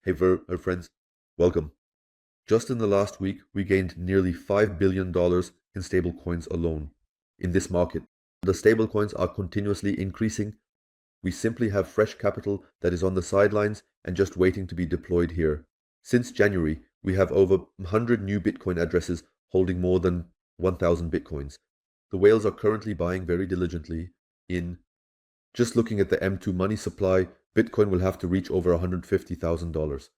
Hey, friends, welcome. Just in the last week, we gained nearly $5 billion in stablecoins alone in this market. The stablecoins are continuously increasing. We simply have fresh capital that is on the sidelines and just waiting to be deployed here. Since January, we have over 100 new Bitcoin addresses holding more than 1,000 Bitcoins. The whales are currently buying very diligently in. Just looking at the M2 money supply, Bitcoin will have to reach over $150,000.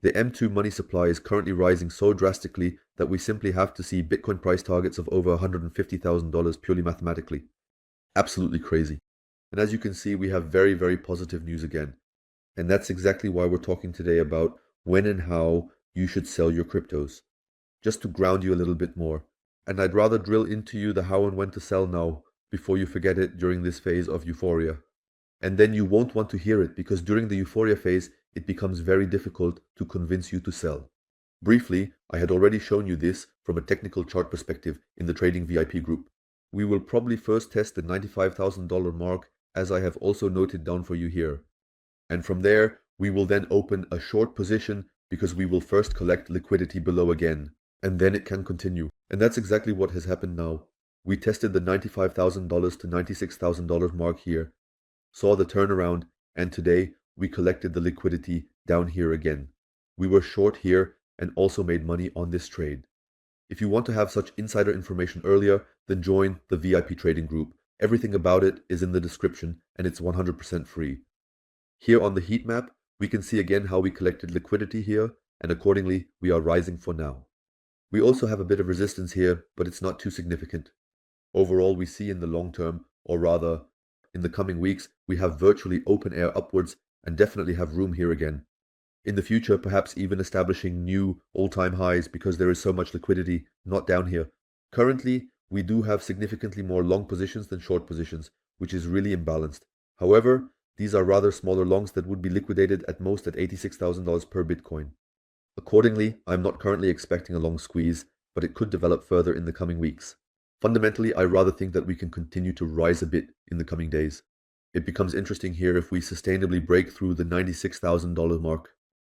The M2 money supply is currently rising so drastically that we simply have to see Bitcoin price targets of over $150,000 purely mathematically. Absolutely crazy. And as you can see, we have very, very positive news again. And that's exactly why we're talking today about when and how you should sell your cryptos. Just to ground you a little bit more. And I'd rather drill into you the how and when to sell now before you forget it during this phase of euphoria. And then you won't want to hear it because during the euphoria phase, it becomes very difficult to convince you to sell. Briefly, I had already shown you this from a technical chart perspective in the Trading VIP group. We will probably first test the $95,000 mark, as I have also noted down for you here. And from there, we will then open a short position because we will first collect liquidity below again, and then it can continue. And that's exactly what has happened now. We tested the $95,000 to $96,000 mark here, saw the turnaround, and today we collected the liquidity down here again. We were short here and also made money on this trade. If you want to have such insider information earlier, then join the VIP trading group. Everything about it is in the description and it's 100% free. Here on the heat map, we can see again how we collected liquidity here, and accordingly we are rising for now. We also have a bit of resistance here, but it's not too significant. Overall, we see in the long term, or rather in the coming weeks, we have virtually open air upwards and definitely have room here again. In the future, perhaps even establishing new all-time highs because there is so much liquidity not down here. Currently, we do have significantly more long positions than short positions, which is really imbalanced. However, these are rather smaller longs that would be liquidated at most at $86,000 per Bitcoin. Accordingly, I'm not currently expecting a long squeeze, but it could develop further in the coming weeks. Fundamentally, I rather think that we can continue to rise a bit in the coming days. It becomes interesting here if we sustainably break through the $96,000 mark,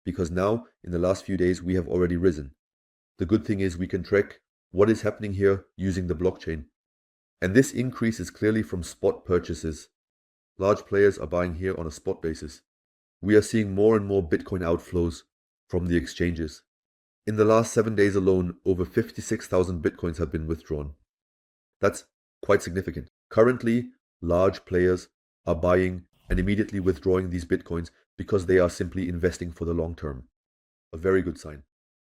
because now, in the last few days, we have already risen. The good thing is we can track what is happening here using the blockchain. And this increase is clearly from spot purchases. Large players are buying here on a spot basis. We are seeing more and more Bitcoin outflows from the exchanges. In the last 7 days alone, over 56,000 Bitcoins have been withdrawn. That's quite significant. Currently, large players are buying and immediately withdrawing these Bitcoins because they are simply investing for the long term. A very good sign.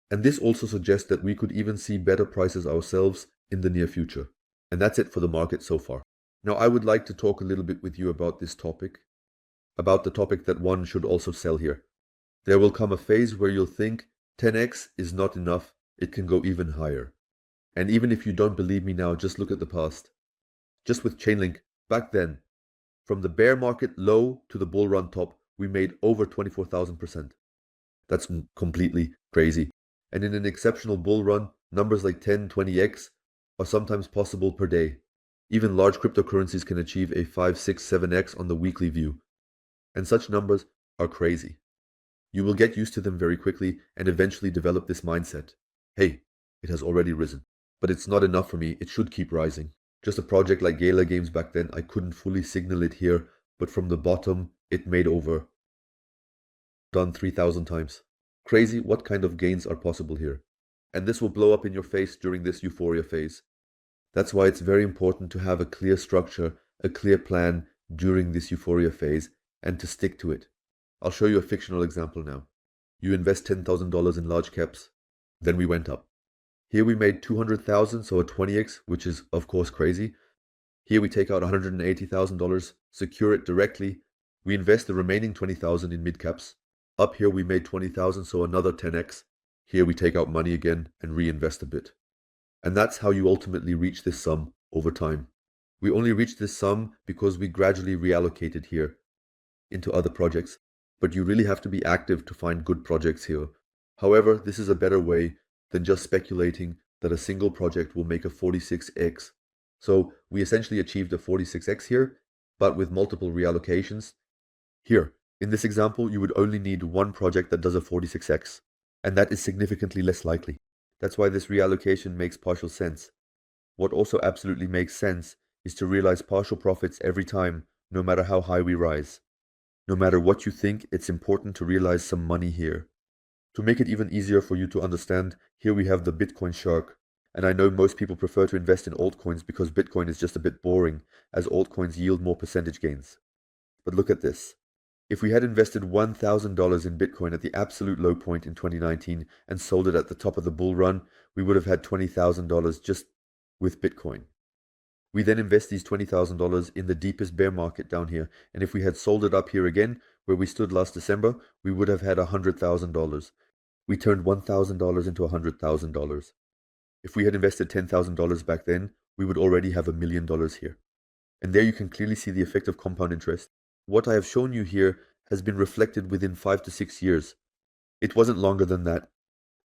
And this also suggests that we could even see better prices ourselves in the near future. And that's it for the market so far. Now, I would like to talk a little bit with you about this topic, about the topic that one should also sell here. There will come a phase where you'll think 10x is not enough, it can go even higher. And even if you don't believe me now, just look at the past. Just with Chainlink, back then, from the bear market low to the bull run top, we made over 24,000%. That's completely crazy. And in an exceptional bull run, numbers like 10, 20x are sometimes possible per day. Even large cryptocurrencies can achieve a 5, 6, 7x on the weekly view. And such numbers are crazy. You will get used to them very quickly and eventually develop this mindset. Hey, it has already risen. But it's not enough for me, it should keep rising. Just a project like Gala Games back then, I couldn't fully signal it here, but from the bottom, it made over. Done 3,000 times. Crazy what kind of gains are possible here. And this will blow up in your face during this euphoria phase. That's why it's very important to have a clear structure, a clear plan during this euphoria phase, and to stick to it. I'll show you a fictional example now. You invest $10,000 in large caps, then we went up. Here we made 200,000, so a 20x, which is of course crazy. Here we take out $180,000, secure it directly. We invest the remaining 20,000 in mid caps. Up here we made 20,000, so another 10x. Here we take out money again and reinvest a bit. And that's how you ultimately reach this sum over time. We only reached this sum because we gradually reallocated here into other projects. But you really have to be active to find good projects here. However, this is a better way than just speculating that a single project will make a 46x. So we essentially achieved a 46x here, but with multiple reallocations. Here, In this example, you would only need one project that does a 46x, and that is significantly less likely. That's why this reallocation makes partial sense. What also absolutely makes sense is to realize partial profits every time, no matter how high we rise. No matter what you think, it's important to realize some money here. To make it even easier for you to understand, here we have the Bitcoin shark. And I know most people prefer to invest in altcoins because Bitcoin is just a bit boring, as altcoins yield more percentage gains. But look at this. If we had invested $1,000 in Bitcoin at the absolute low point in 2019 and sold it at the top of the bull run, we would have had $20,000 just with Bitcoin. We then invest these $20,000 in the deepest bear market down here, and if we had sold it up here again, where we stood last December, we would have had $100,000. We turned $1,000 into $100,000. If we had invested $10,000 back then, we would already have $1 million here. And there you can clearly see the effect of compound interest. What I have shown you here has been reflected within 5 to 6 years. It wasn't longer than that.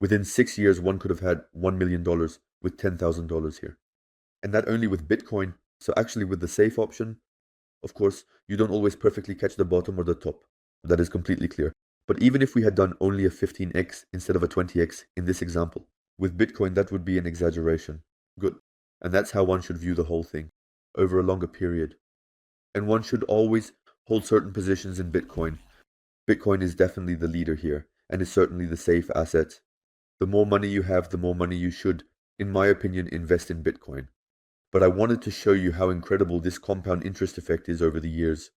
Within 6 years, one could have had $1 million with $10,000 here. And that only with Bitcoin. So actually with the safe option, of course, you don't always perfectly catch the bottom or the top. That is completely clear. But even if we had done only a 15x instead of a 20x in this example, with Bitcoin that would be an exaggeration. Good. And that's how one should view the whole thing, over a longer period. And one should always hold certain positions in Bitcoin. Bitcoin is definitely the leader here, and is certainly the safe asset. The more money you have, the more money you should, in my opinion, invest in Bitcoin. But I wanted to show you how incredible this compound interest effect is over the years.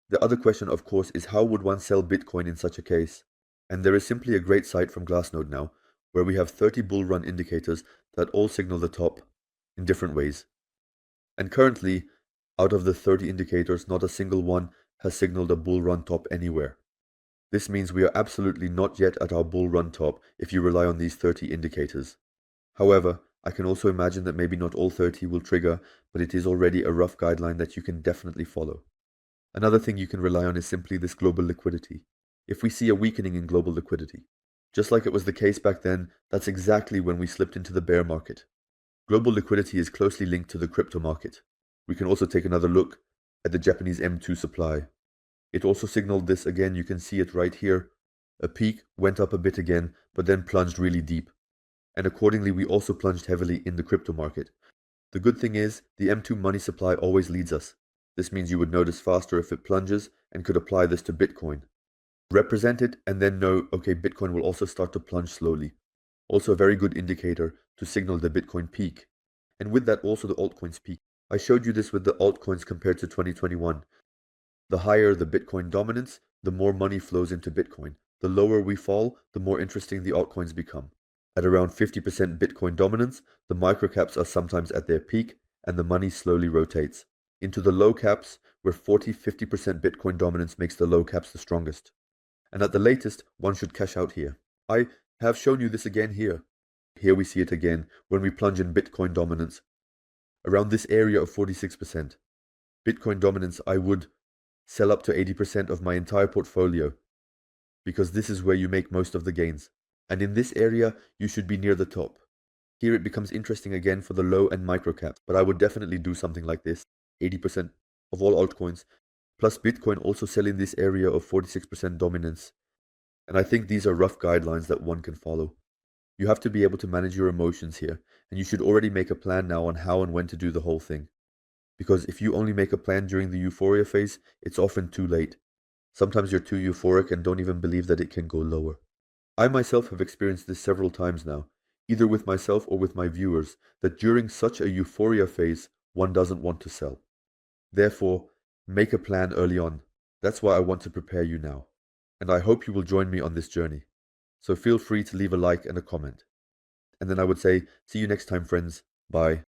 The other question, of course, is how would one sell Bitcoin in such a case? And there is simply a great site from Glassnode now, where we have 30 bull run indicators that all signal the top in different ways. And currently, out of the 30 indicators, not a single one has signaled a bull run top anywhere. This means we are absolutely not yet at our bull run top if you rely on these 30 indicators. However, I can also imagine that maybe not all 30 will trigger, but it is already a rough guideline that you can definitely follow. Another thing you can rely on is simply this global liquidity. If we see a weakening in global liquidity, just like it was the case back then, that's exactly when we slipped into the bear market. Global liquidity is closely linked to the crypto market. We can also take another look at the Japanese M2 supply. It also signaled this again, you can see it right here. A peak, went up a bit again, but then plunged really deep. And accordingly, we also plunged heavily in the crypto market. The good thing is, the M2 money supply always leads us. This means you would notice faster if it plunges and could apply this to Bitcoin. Represent it and then know, okay, Bitcoin will also start to plunge slowly. Also a very good indicator to signal the Bitcoin peak. And with that also the altcoins peak. I showed you this with the altcoins compared to 2021. The higher the Bitcoin dominance, the more money flows into Bitcoin. The lower we fall, the more interesting the altcoins become. At around 50% Bitcoin dominance, the microcaps are sometimes at their peak and the money slowly rotates into the low caps, where 40-50% Bitcoin dominance makes the low caps the strongest. And at the latest, one should cash out here. I have shown you this again here. Here we see it again when we plunge in Bitcoin dominance. Around this area of 46%. Bitcoin dominance, I would sell up to 80% of my entire portfolio, because this is where you make most of the gains. And in this area, you should be near the top. Here it becomes interesting again for the low and micro caps, but I would definitely do something like this. 80% of all altcoins, plus Bitcoin also sell in this area of 46% dominance. And I think these are rough guidelines that one can follow. You have to be able to manage your emotions here, and you should already make a plan now on how and when to do the whole thing. Because if you only make a plan during the euphoria phase, it's often too late. Sometimes you're too euphoric and don't even believe that it can go lower. I myself have experienced this several times now, either with myself or with my viewers, that during such a euphoria phase, one doesn't want to sell. Therefore, make a plan early on. That's why I want to prepare you now. And I hope you will join me on this journey. So feel free to leave a like and a comment. And then I would say, see you next time, friends. Bye.